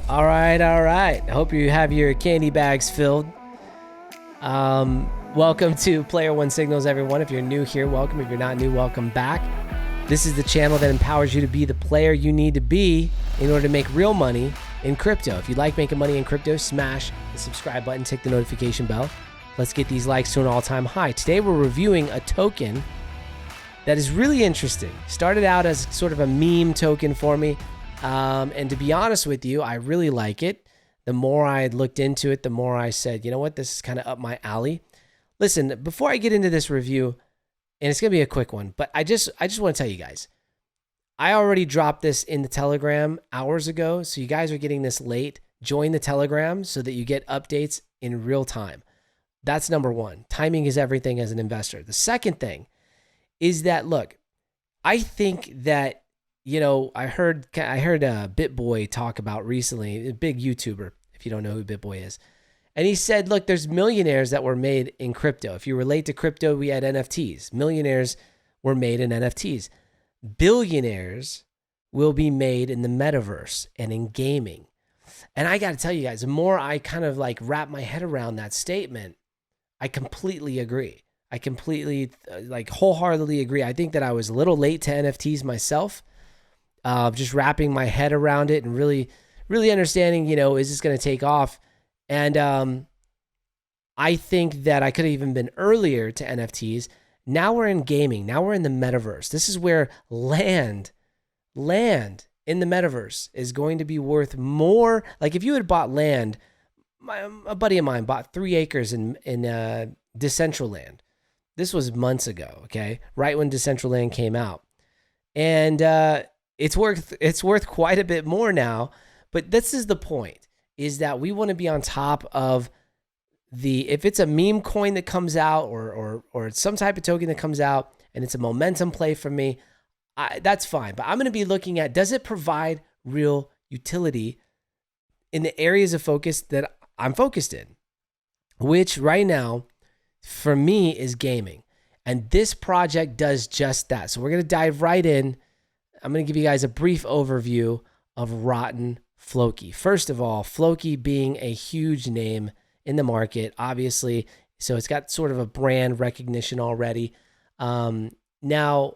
All right. I hope you have your candy bags filled. Welcome to Player One Signals, everyone. If you're new here, welcome. If you're not new, welcome back. This is the channel that empowers you to be the player you need to be in order to make real money in crypto. If you like making money in crypto, smash the subscribe button, tick the notification bell. Let's get these likes to an all-time high. Today, we're reviewing a token that is really interesting. Started out as sort of a meme token for me. And to be honest with you, I really like it. The more I looked into it, the more I said, you know what, this is kind of up my alley. Listen, before I get into this review, and it's going to be a quick one, but I just want to tell you guys, I already dropped this in the Telegram hours ago, so you guys are getting this late. Join the Telegram so that you get updates in real time. That's number one. Timing is everything as an investor. The second thing is that, look, I think that, you know, I heard BitBoy talk about recently, a big YouTuber, if you don't know who BitBoy is. And he said, look, there's millionaires that were made in crypto. If you relate to crypto, we had NFTs. Millionaires were made in NFTs. Billionaires will be made in the metaverse and in gaming. And I got to tell you guys, the more I kind of like wrap my head around that statement, I completely agree. I completely, like, wholeheartedly agree. I think that I was a little late to NFTs myself. Just wrapping my head around it and really understanding, you know, is this going to take off? And I think that I could have even been earlier to NFTs. Now we're in gaming. Now we're in the metaverse. This is where land in the metaverse is going to be worth more. Like if you had bought land, a buddy of mine bought 3 acres in Decentraland. This was months ago, okay? Right when Decentraland came out. And it's worth quite a bit more now. But this is the point, is that we want to be on top of if it's a meme coin that comes out or it's some type of token that comes out and it's a momentum play for me, that's fine. But I'm going to be looking at, does it provide real utility in the areas of focus that I'm focused in, which right now for me is gaming. And this project does just that. So we're going to dive right in. I'm going to give you guys a brief overview of Rotten Floki. First of all, Floki being a huge name in the market, obviously. So it's got sort of a brand recognition already. Now,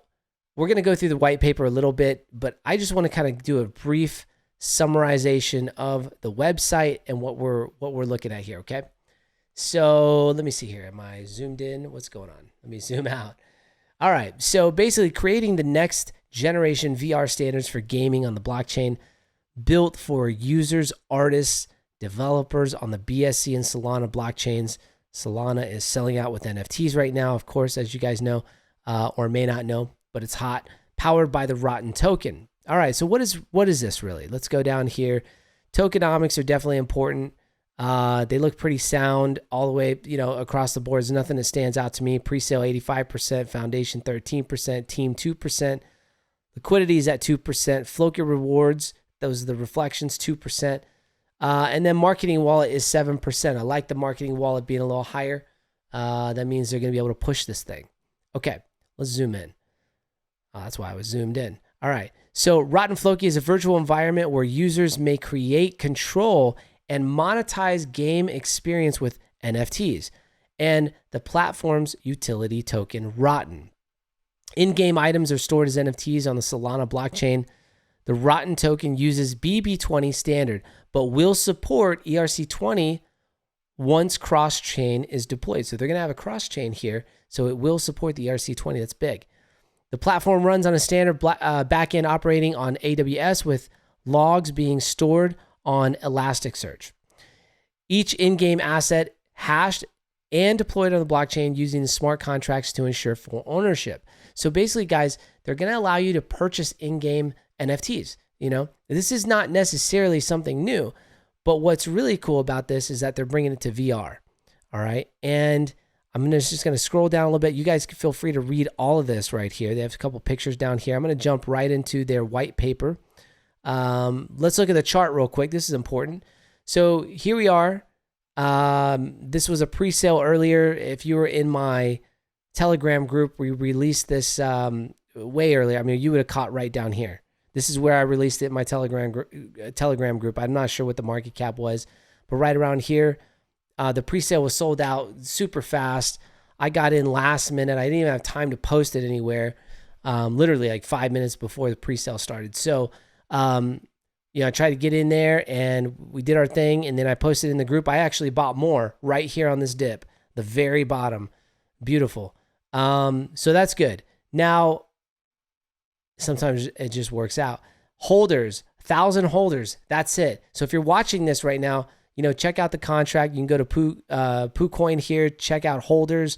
we're going to go through the white paper a little bit, but I just want to kind of do a brief summarization of the website and what we're looking at here, okay? So let me see here. Am I zoomed in? What's going on? Let me zoom out. All right. So basically creating the next generation VR standards for gaming on the blockchain, built for users, artists, developers on the BSC and Solana blockchains. Solana is selling out with NFTs right now, of course, as you guys know, or may not know, but it's hot. Powered by the Rotten token. All right, so what is this really? Let's go down here. Tokenomics are definitely important. They look pretty sound all the way, you know, across the board. There's nothing that stands out to me. Pre-sale 85%, foundation 13%, team 2%. Liquidity is at 2%. Floki rewards, those are the reflections, 2%. And then marketing wallet is 7%. I like the marketing wallet being a little higher. That means they're going to be able to push this thing. Okay, let's zoom in. That's why I was zoomed in. All right. So Rotten Floki is a virtual environment where users may create, control, and monetize game experience with NFTs and the platform's utility token, Rotten. In-game items are stored as NFTs on the Solana blockchain. The Rotten token uses BB20 standard, but will support ERC20 once cross-chain is deployed. So they're going to have a cross-chain here, so it will support the ERC20. That's big. The platform runs on a standard backend operating on AWS with logs being stored on Elasticsearch. Each in-game asset hashed and deployed on the blockchain using the smart contracts to ensure full ownership. So basically, guys, they're going to allow you to purchase in-game NFTs. You know, this is not necessarily something new, but what's really cool about this is that they're bringing it to VR. All right. And I'm just going to scroll down a little bit. You guys can feel free to read all of this right here. They have a couple pictures down here. I'm going to jump right into their white paper. Let's look at the chart real quick. This is important. So here we are. This was a pre-sale earlier. If you were in my Telegram group, we released this way earlier. I mean, you would have caught right down here. This is where I released it in my Telegram group. I'm not sure what the market cap was, but right around here, the pre-sale was sold out super fast. I got in last minute. I didn't even have time to post it anywhere. Literally like 5 minutes before the pre-sale started. So, I tried to get in there and we did our thing. And then I posted in the group. I actually bought more right here on this dip, the very bottom. Beautiful. So that's good. Now, sometimes it just works out. Holders, 1,000 holders. That's it. So if you're watching this right now, check out the contract. You can go to PooCoin here, check out holders,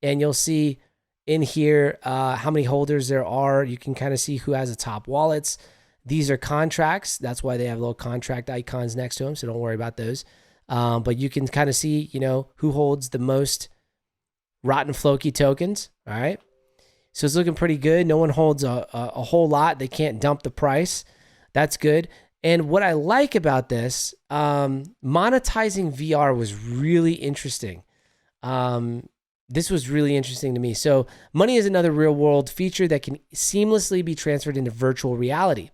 and you'll see in here how many holders there are. You can kind of see who has the top wallets. These are contracts. That's why they have little contract icons next to them, so don't worry about those. But you can kind of see, who holds the most rotten Floki tokens, all right? So it's looking pretty good. No one holds a whole lot. They can't dump the price. That's good. And what I like about this, monetizing VR was really interesting. This was really interesting to me. So money is another real world feature that can seamlessly be transferred into virtual reality.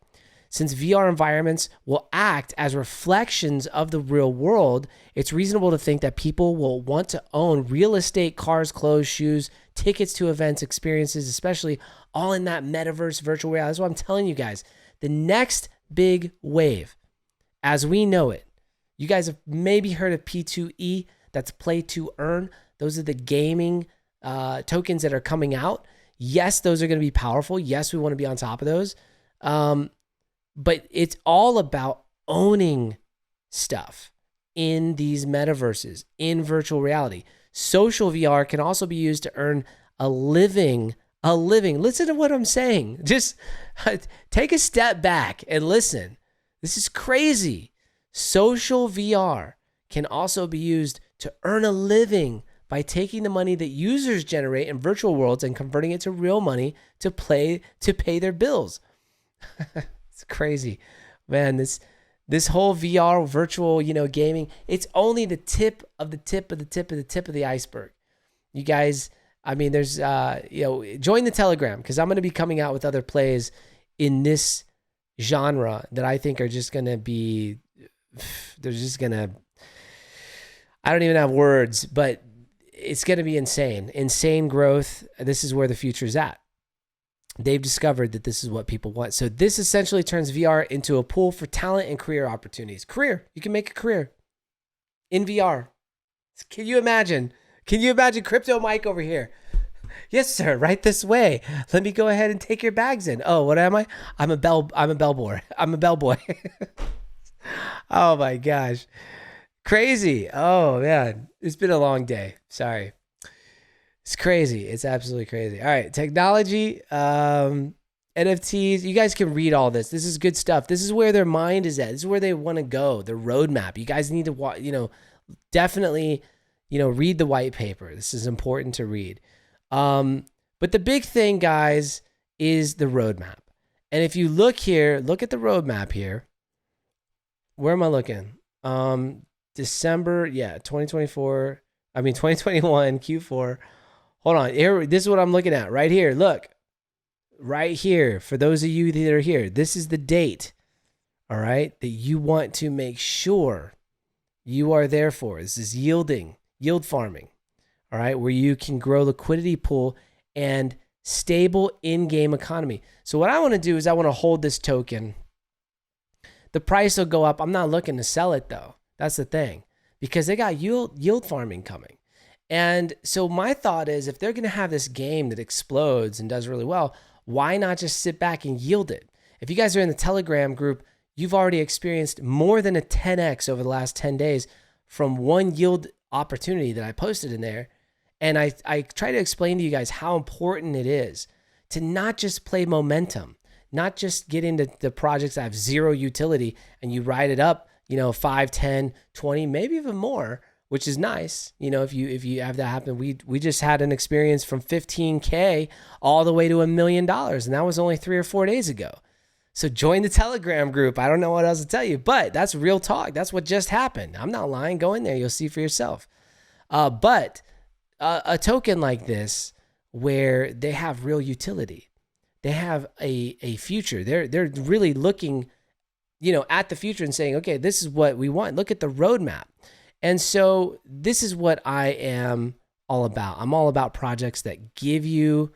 Since VR environments will act as reflections of the real world, it's reasonable to think that people will want to own real estate, cars, clothes, shoes, tickets to events, experiences, especially all in that metaverse virtual reality. That's what I'm telling you guys. The next big wave, as we know it, you guys have maybe heard of P2E, that's play to earn. Those are the gaming tokens that are coming out. Yes, those are going to be powerful. Yes, we want to be on top of those. But it's all about owning stuff in these metaverses, in virtual reality. Social VR can also be used to earn a living. Listen to what I'm saying. Just take a step back and listen. This is crazy. Social VR can also be used to earn a living by taking the money that users generate in virtual worlds and converting it to real money to pay their bills. It's crazy, man. This whole VR virtual, gaming, it's only the tip of the iceberg. You guys, there's, join the Telegram because I'm going to be coming out with other plays in this genre that I think are just going to be, I don't even have words, but it's going to be insane growth. This is where the future is at. They've discovered that this is what people want. So this essentially turns VR into a pool for talent and career opportunities. You can make a career in VR. Can you imagine Crypto Mike over here? Yes, sir. Right this way. Let me go ahead and take your bags in. Oh, what am I? I'm a bellboy. I'm a bellboy. Oh my gosh. Crazy. Oh man. It's been a long day. Sorry. It's crazy. It's absolutely crazy. All right. Technology, NFTs. You guys can read all this. This is good stuff. This is where their mind is at. This is where they want to go. Their roadmap. You guys need to, definitely, read the white paper. This is important to read. But the big thing, guys, is the roadmap. And if you look here, look at the roadmap here. Where am I looking? December, 2021, Q4. Hold on. Here, this is what I'm looking at right here. Look, right here. For those of you that are here, this is the date, all right, that you want to make sure you are there for. This is yield farming, all right, where you can grow liquidity pool and stable in-game economy. So what I want to do is I want to hold this token. The price will go up. I'm not looking to sell it though. That's the thing, because they got yield farming coming. And so my thought is, if they're going to have this game that explodes and does really well, why not just sit back and yield it? If you guys are in the Telegram group, you've already experienced more than a 10x over the last 10 days from one yield opportunity that I posted in there. And I try to explain to you guys how important it is to not just play momentum, not just get into the projects that have zero utility and you ride it up, 5, 10, 20, maybe even more, which is nice. If you have that happen. We just had an experience from 15K all the way to $1 million. And that was only 3 or 4 days ago. So join the Telegram group. I don't know what else to tell you, but that's real talk. That's what just happened. I'm not lying. Go in there. You'll see for yourself. But a token like this, where they have real utility, they have a future. They're really looking, at the future and saying, okay, this is what we want. Look at the roadmap. And so this is what I am all about. I'm all about projects that give you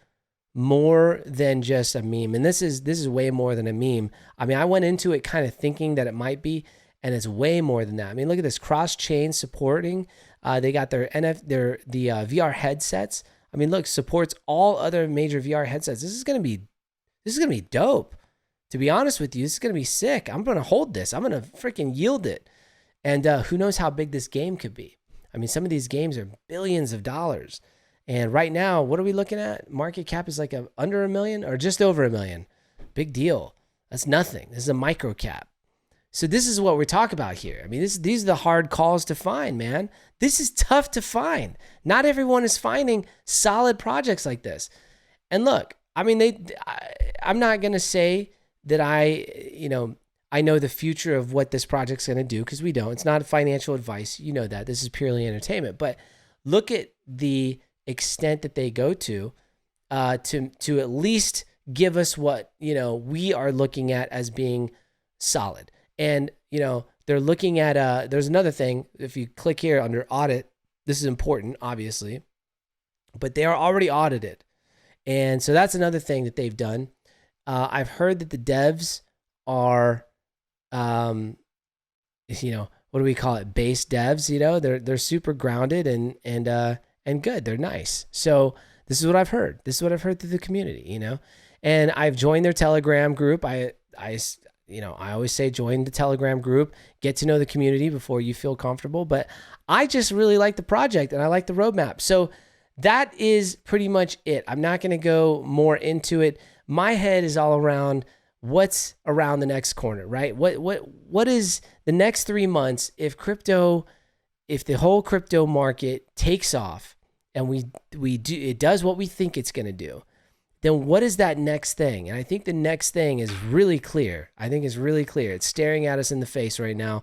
more than just a meme. And this is way more than a meme. I mean, I went into it kind of thinking that it might be, and it's way more than that. I mean, look at this cross-chain supporting. They got the VR headsets. I mean, look, supports all other major VR headsets. This is gonna be dope. To be honest with you, this is gonna be sick. I'm gonna hold this. I'm gonna freaking yield it. And who knows how big this game could be? I mean, some of these games are billions of dollars. And right now, what are we looking at? Market cap is like under $1 million or just over $1 million. Big deal. That's nothing. This is a micro cap. So this is what we're talking about here. I mean, these are the hard calls to find, man. This is tough to find. Not everyone is finding solid projects like this. And look, I mean, I'm not going to say that I know the future of what this project's going to do, because we don't. It's not financial advice. You know that. This is purely entertainment. But look at the extent that they go to at least give us what, we are looking at as being solid. And, they're looking at, there's another thing. If you click here under audit, this is important, obviously, but they are already audited. And so that's another thing that they've done. I've heard that the devs are, what do we call it? Base devs, they're super grounded and good. They're nice. So this is what I've heard. This is what I've heard through the community, and I've joined their Telegram group. I always say join the Telegram group, get to know the community before you feel comfortable. But I just really like the project and I like the roadmap. So that is pretty much it. I'm not going to go more into it. My head is all around what's around the next corner, right? What is the next 3 months if the whole crypto market takes off and it does what we think it's going to do, then what is that next thing? And I think the next thing is really clear. It's staring at us in the face right now.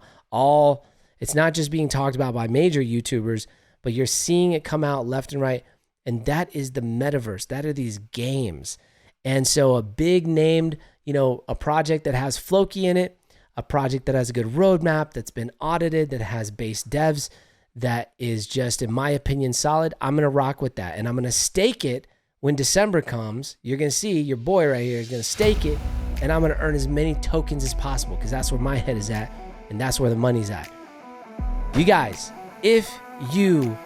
It's not just being talked about by major YouTubers, but you're seeing it come out left and right. And that is the metaverse. That are these games. And so a big named, a project that has Floki in it, a project that has a good roadmap, that's been audited, that has base devs, that is just, in my opinion, solid. I'm going to rock with that. And I'm going to stake it when December comes. You're going to see your boy right here is going to stake it, and I'm going to earn as many tokens as possible, because that's where my head is at, and that's where the money's at. You guys, if you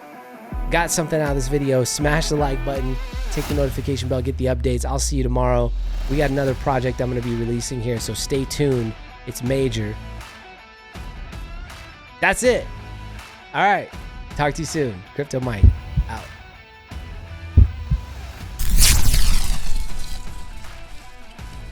got something out of this video, smash the like button, tick the notification bell, get the updates. I'll see you tomorrow. We got another project I'm going to be releasing here, so stay tuned. It's major. That's it. All right. Talk to you soon. Crypto Mike out.